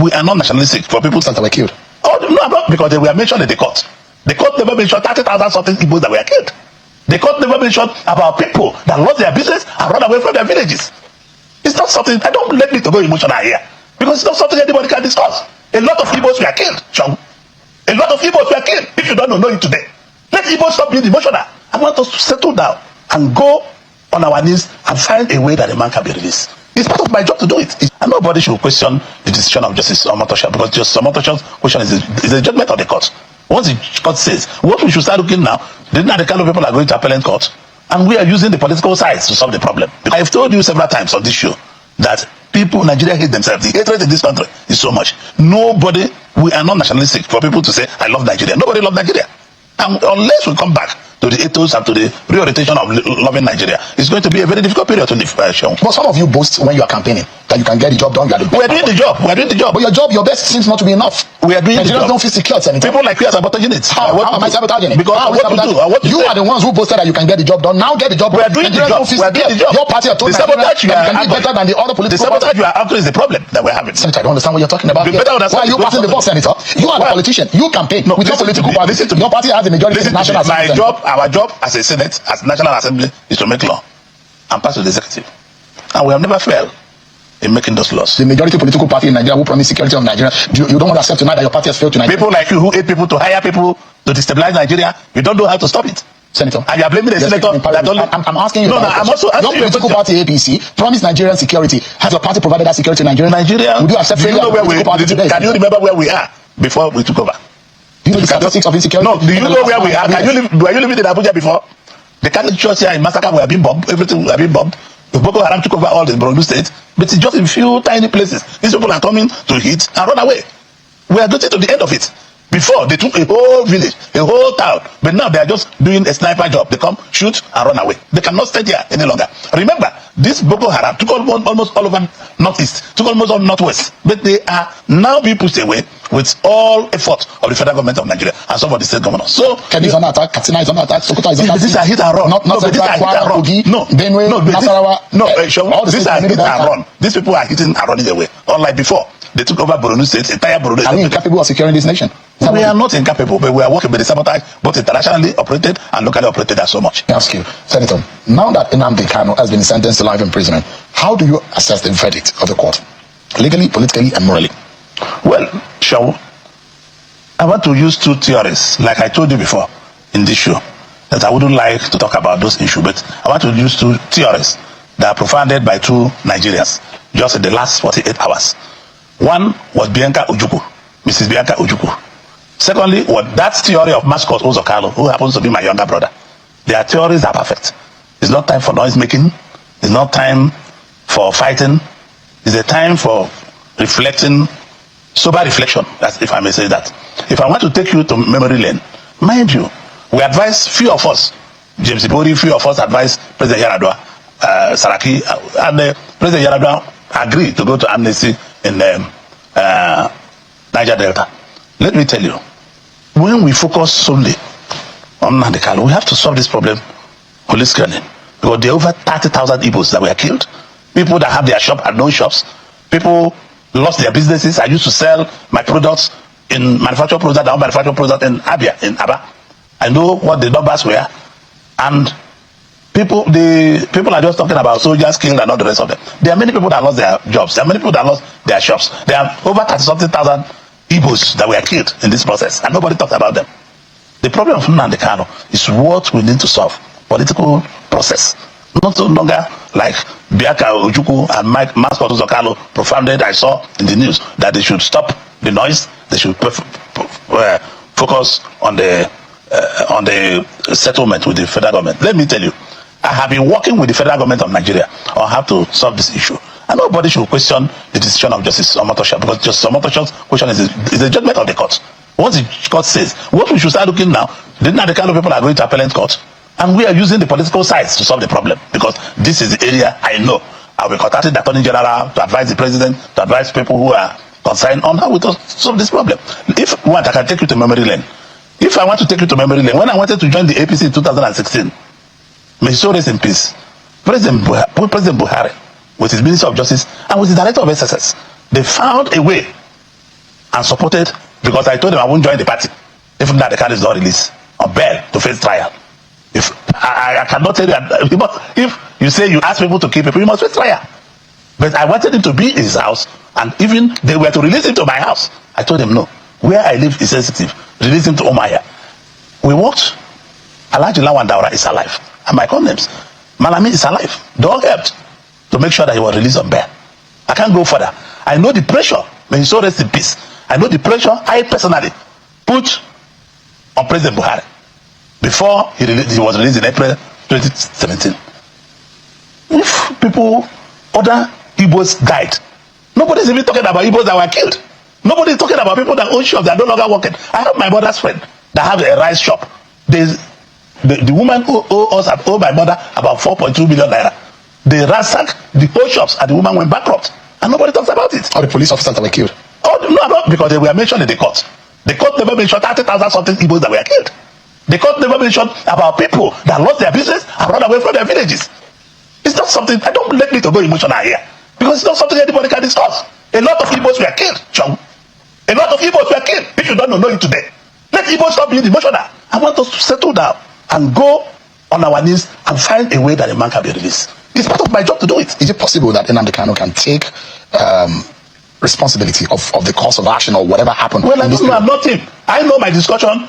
we are not nationalistic for people that were killed. Oh, no, not because they were mentioned in the court. The court never mentioned 30,000 something people that were killed. The court never mentioned about people that lost their business and run away from their villages. It's not something, I don't let me to go emotional here, because it's not something anybody can discuss. A lot of Igbos were killed, Sean. A lot of Igbos were killed. If you don't know it today, let Igbos stop being emotional. I want us to settle down and go on our knees and find a way that the man can be released. It's part of my job to do it. And nobody should question the decision of Justice Omotosha, because Justice Omotosha's question is a judgment of the court. Once the court says, what we should start looking now, the kind of people are going to appellate court, and we are using the political sides to solve the problem. I've told you several times on this show that people, Nigeria hate themselves. The hatred in this country is so much. Nobody, we are not nationalistic for people to say, I love Nigeria. Nobody loves Nigeria. And unless we come back to the ethos and to the reorientation of loving Nigeria, it's going to be a very difficult period to live. But some of you boast when you are campaigning that you can get the job done. We are doing the job. We are doing the job. But your best seems not to be enough. We are doing the job. Nigerians don't feel secure, Senator. People like you are sabotaging it. How am I sabotaging it? Because you are the ones who boasted that you can get the job done. Now get the job done. We are doing the job. We are doing the job. Your party are told sabotage you can be better than the other political parties. The sabotage you are after is the problem that we're having. Senator, I don't understand what you're talking about. Why are you passing the ball, Senator? You are the politician. You campaign with your political party. Your party has the majority in national assembly. Our job as a Senate, as National Assembly, is to make law and pass to the executive. And we have never failed in making those laws. The majority political party in Nigeria who promise security of Nigeria, you don't want to accept tonight that your party has failed to Nigeria. People like you who aid people to hire people to destabilize Nigeria, you don't know how to stop it. Senator, and you are blaming the senator that only... I'm asking you. No, I'm also asking your political party APC promised Nigerian security. Has your party provided that security in Nigeria? Would you accept failure of political party today? Can you remember where we are before we took over? Do you know the statistics of insecurity? No, do you know where we are? Were you living in Abuja before? The Catholic Church here in Massacre were being bombed. Everything were being bombed. The Boko Haram took over all the Borno State, but it's just in few tiny places. These people are coming to hit and run away. We are getting to the end of it. Before, they took a whole village, a whole town, but now they are just doing a sniper job. They come, shoot, and run away. They cannot stay there any longer. Remember, this Boko Haram took almost all over Northeast, took almost all Northwest, but they are now being pushed away with all effort of the federal government of Nigeria and some of the state governors. So, Kebbi is under attack, Katsina is under attack, Sokoto is under attack. These are hit and run. Not Kogi, Benue, Nasarawa. These are hit and run. These people are hitting and running away. Unlike before, they took over Borno State, entire Borno State. Are we incapable of securing this nation? We are not incapable, but we are working with the sabotage, both internationally operated and locally operated, as so much. I ask you, Senator, now that Nnamdi Kanu has been sentenced to life imprisonment, how do you assess the verdict of the court? Legally, politically, and morally? Well, Shaw, I want to use two theories, like I told you before in this show, that I wouldn't like to talk about those issues, but I want to use two theories that are profounded by two Nigerians just in the last 48 hours. One was Bianca Ojukwu, Mrs. Bianca Ojukwu. Secondly, what that theory of Mazi Nnamdi Uzor Kalu, who happens to be my younger brother. Their theories are perfect. It's not time for noise making. It's not time for fighting. It's a time for reflecting, sober reflection, if I may say that. If I want to take you to memory lane, mind you, we advise few of us, James Ibori, few of us advise President Yaradua, Saraki, and President Yaradua agreed to go to amnesty in Niger Delta. Let me tell you, when we focus solely on Nnamdi Kanu, we have to solve this problem holistically. Because there are over 30,000 Igbos that were killed. People that have their shop and no shops. People lost their businesses. I used to sell my products in manufactured products, I manufactured products in Abia, in Aba. I know what the numbers were. And people are just talking about soldiers killed and all the rest of them. There are many people that lost their jobs. There are many people that lost their shops. There are over 30-something thousand Igbos that were killed in this process, and nobody talked about them. The problem of Nnamdi Kanu is what we need to solve. Political process. Not so longer like Bianca Ojukwu and Mazi Nnamdi Uzor Kalu profounded, I saw in the news, that they should stop the noise, they should focus on the settlement with the federal government. Let me tell you, I have been working with the federal government of Nigeria on how to solve this issue. And nobody should question the decision of Justice Omotosha, because Justice Omotosha's question is a judgment of the court. Once the court says, what we should start looking now, the kind of people are going to appellate court, and we are using the political sides to solve the problem, because this is the area I know. I'll be contacting the Attorney General to advise the President, to advise people who are concerned on how we solve this problem. If you want, I can take you to memory lane. If I want to take you to memory lane, when I wanted to join the APC in 2016, may so rest in peace, President Buhari, with his Minister of Justice and with his Director of SSS, they found a way and supported, because I told them I won't join the party if Nnamdi Kanu is not released on bail to face trial. If I cannot tell you, if you say you ask people to keep people, you must face trial. But I wanted him to be in his house, and even they were to release him to my house. I told them no. Where I live is sensitive. Release him to Omaya. We walked. Alhaji Lawan Daura is alive, and my condoms. Malami is alive. They all helped to make sure that he was released on bail. I can't go further. I know the pressure. May he so rest in peace. I know the pressure I personally put on President Buhari before he was released in April 2017. If people, other Igbos died, nobody's even talking about Igbos that were killed. Nobody's talking about people that own shops that are no longer working. I have my mother's friend that have a rice shop. The woman who owed my mother about 4.2 million naira. They ransacked the whole shops and the woman went bankrupt. And nobody talks about it. All the police officers that were killed. Oh, no, because they were mentioned in the court. The court never mentioned 30,000 something Igbos that were killed. The court never mentioned about people that lost their business and run away from their villages. It's not something, I don't let me to go emotional here. Because it's not something anybody can discuss. A lot of Igbos were killed, Chong. A lot of Igbos were killed. If you don't know it today, let Igbos stop being emotional. I want us to settle down and go on our knees and find a way that a man can be released. It's part of my job to do it. Is it possible that Nnamdi Kanu can take responsibility of the course of action or whatever happened? Well, I'm not him. I know my discussion.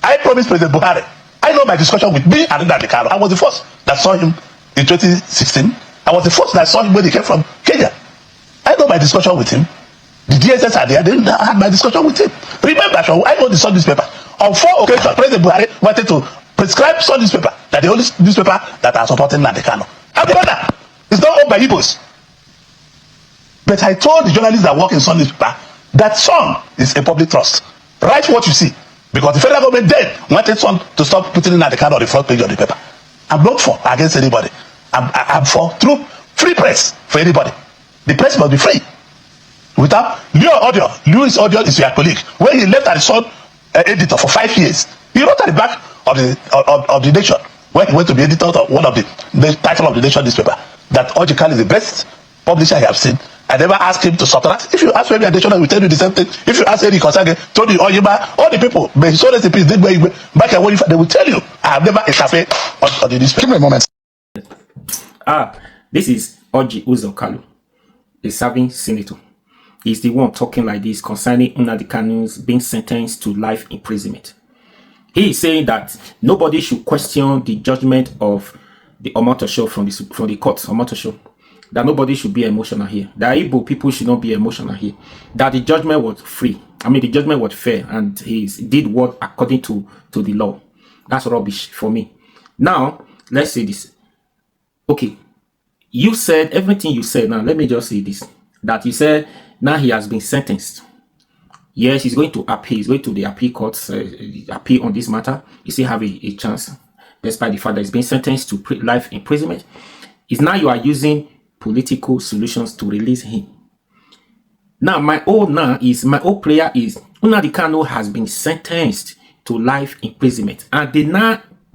I promised President Buhari. I know my discussion with me and Nnamdi Kanu. I was the first that saw him in 2016. I was the first that saw him when he came from Kenya. I know my discussion with him. The DSS are there. I had my discussion with him. Remember, I know the Sun newspaper. On 4 occasions, President Buhari wanted to prescribe Sun newspaper, that the only newspaper that are supporting Nnamdi Kanu. And brother, it's not owned by Igbos. But I told the journalists that work in Sun newspaper that Sun is a public trust. Write what you see. Because the federal government then wanted Sun to stop putting Nnamdi Kanu on the front page of the paper. I'm not for against anybody. I'm for true free press for anybody. The press must be free. Without Louis Audio is your colleague. When he left as Sun editor for 5 years, he wrote at the back of the Nation, when he went to be editor of one of the title of the Nation newspaper, that Orji Kalu is the best publisher I have seen. I never asked him to subtract. If you ask Femi Adesina, he will tell you the same thing. If you ask Eric Osage, Tony Oyema, all the people, but so recipes did back and when they will tell you, I have never interfered on the newspaper. Give me a moment. This is Orji Uzor Kalu, a serving senator. He's the one talking like this concerning Nnamdi Kanu's being sentenced to life imprisonment. He is saying that nobody should question the judgment of the Omotosho from the court, Omotosho. That nobody should be emotional here. That Igbo people should not be emotional here. That the judgment was free. I mean, the judgment was fair, and he did what according to the law. That's rubbish for me. Now, let's say this. Okay, you said everything you said. Now, let me just say this. That you said now he has been sentenced. Yes, he's going to appeal. He's going to the appeal courts, appeal on this matter. You still have a chance, despite the fact that he's been sentenced to life imprisonment. Is now you are using political solutions to release him. Now, my own prayer is Nnamdi Kanu has been sentenced to life imprisonment, and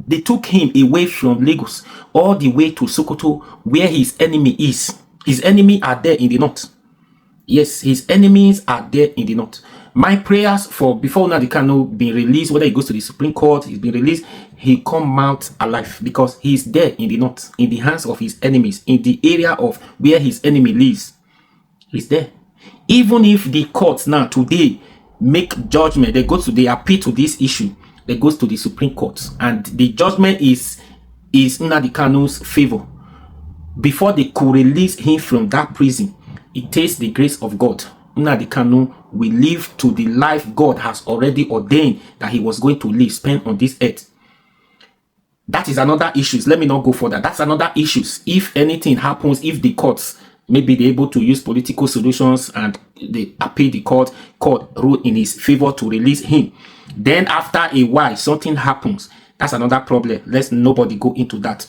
they took him away from Lagos all the way to Sokoto, where his enemy is. His enemy are there in the north. Yes, his enemies are there in the north. My prayers for before Nnamdi Kanu being released, whether he goes to the Supreme Court, he's been released, he come out alive, because he's there in the north, in the hands of his enemies, in the area of where his enemy lives. He's there. Even if the courts now today make judgment, they appeal to this issue, they goes to the Supreme Court, and the judgment is Nnamdi Kanu's favor. Before they could release him from that prison, it takes the grace of God. Nnamdi Kanu will live to the life God has already ordained that he was going to live, spend on this earth. That is another issue. Let me not go further. That's another issue. If anything happens, if the courts maybe they're able to use political solutions and they appeal the court rule in his favor to release him, then after a while something happens, that's another problem. Let's nobody go into that.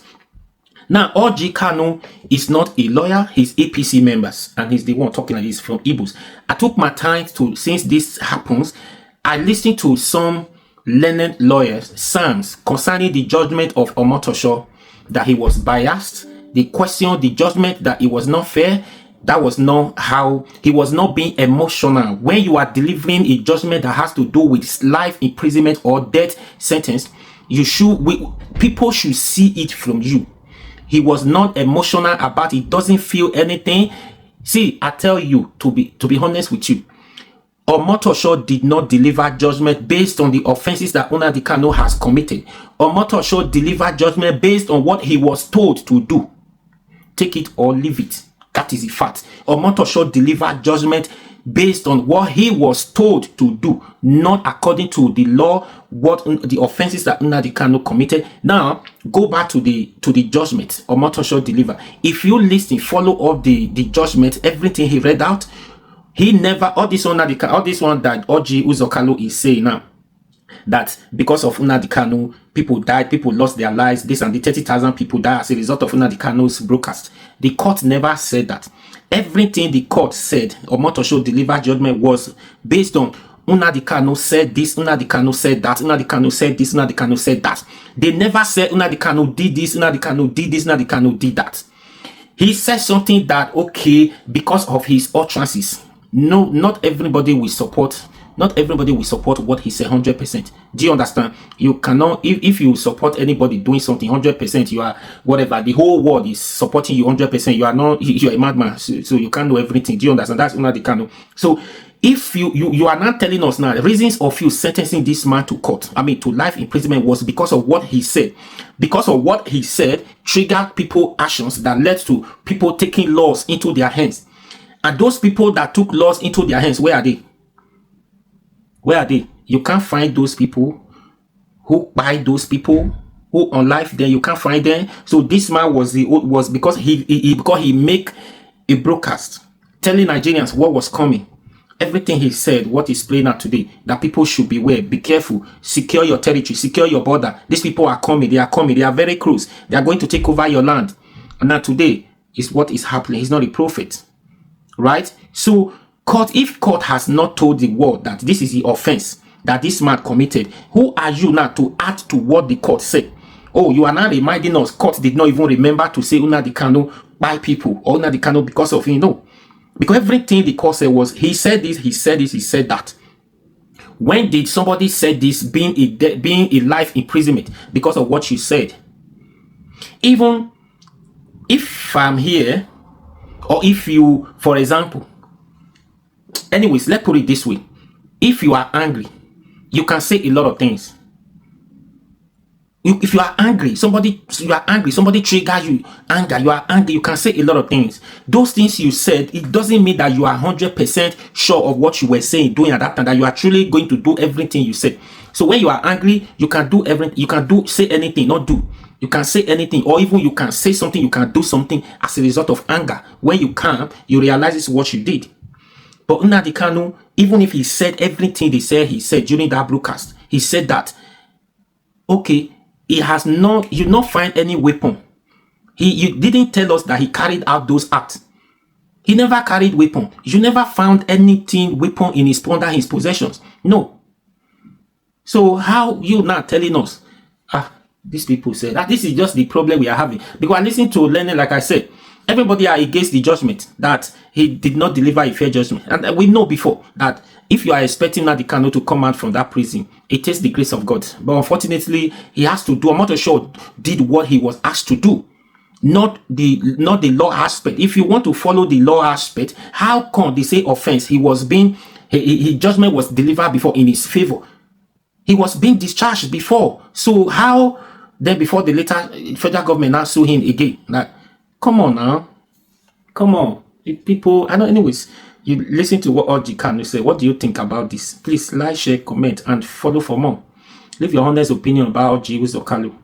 Now, Orji Kanu is not a lawyer, he's APC members, and he's the one talking like this from Igbos. I took my time to, since this happens, I listened to some learned lawyers, SAMs, concerning the judgment of Omotosho, that he was biased. They questioned the judgment, that it was not fair. That was not how he was not being emotional. When you are delivering a judgment that has to do with life imprisonment or death sentence, people should see it from you. He was not emotional about it. Doesn't feel anything. See, I tell you, to be honest with you, Omotosho did not deliver judgment based on the offenses that Nnamdi Kanu has committed. Omotosho delivered judgment based on what he was told to do. Take it or leave it. That is the fact. Omotosho delivered judgment based on what he was told to do, not according to the law, what the offenses that Nnamdi Kanu committed. Now, go back to the judgment Omotosho delivered. If you listen, follow up the judgment, everything he read out, he never, all this one that Orji Uzor Kalu is saying now, that because of Nnamdi Kanu, people died, people lost their lives, this and the 30,000 people died as a result of Nnamdi Kanu's broadcast. The court never said that. Everything the court said, Omotosho delivered judgment, was based on Nnamdi Kanu said this, Nnamdi Kanu said that, Nnamdi Kanu said this, Nnamdi Kanu said that. They never said Nnamdi Kanu did this, Nnamdi Kanu did this, Nnamdi Kanu did that. He said something that, okay, because of his utterances. No, not everybody will support. Not everybody will support what he said 100%. Do you understand? You cannot, if you support anybody doing something 100%, you are whatever. The whole world is supporting you 100%. You are not. You are a madman. So you can't do everything. Do you understand? That's Nnamdi Kanu. So if you are not telling us now the reasons of you sentencing this man to court, I mean to life imprisonment, was because of what he said. Because of what he said triggered people actions that led to people taking laws into their hands. And those people that took laws into their hands, where are they? Where are they? You can't find those people who buy those people who on life there. You can't find them. So this man was because he make a broadcast telling Nigerians what was coming. Everything he said, what is playing out today, that people should beware, be careful, secure your territory, secure your border. These people are coming. They are coming. They are very close. They are going to take over your land. And now today is what is happening. He's not a prophet. Right? So if court has not told the world that this is the offense that this man committed, who are you now to add to what the court said? Oh, you are now reminding us court did not even remember to say Nnamdi Kanu by people or Nnamdi Kanu because of him. No, because everything the court said was he said this, he said this, he said that. When did somebody say this being a life imprisonment because of what you said? Even if I'm here, or if you, for example, anyways, let's put it this way. If you are angry, you can say a lot of things. If you are angry, somebody triggers you, anger, you are angry, you can say a lot of things. Those things you said, it doesn't mean that you are 100% sure of what you were saying, doing at that time, that you are truly going to do everything you said. So when you are angry, you can do everything, you can say anything, not do. You can say anything, or even you can say something, you can do something as a result of anger. When you can't, you realize it's what you did. But Nnamdi Kanu, even if he said everything he said during that broadcast, he said that, okay, he has not, you not find any weapon. You didn't tell us that he carried out those acts. He never carried weapon. You never found anything weapon in under his possessions. No. So how you not telling us? These people say that this is just the problem we are having. Because I listen to Lennon, like I said, everybody are against the judgment that he did not deliver a fair judgment. And we know before that if you are expecting Nnamdi Kanu to come out from that prison, it takes the grace of God. But unfortunately, he has to do. I'm not sure did what he was asked to do, not the law aspect. If you want to follow the law aspect, how come they say offense? His judgment was delivered before in his favor. He was being discharged before. So how then before the later federal government now sue him again? Like, come on now. Come on. People, I know, anyways, you listen to what Orji Kanu say. What do you think about this? Please like, share, comment, and follow for more. Leave your honest opinion about Orji Uzor Kalu.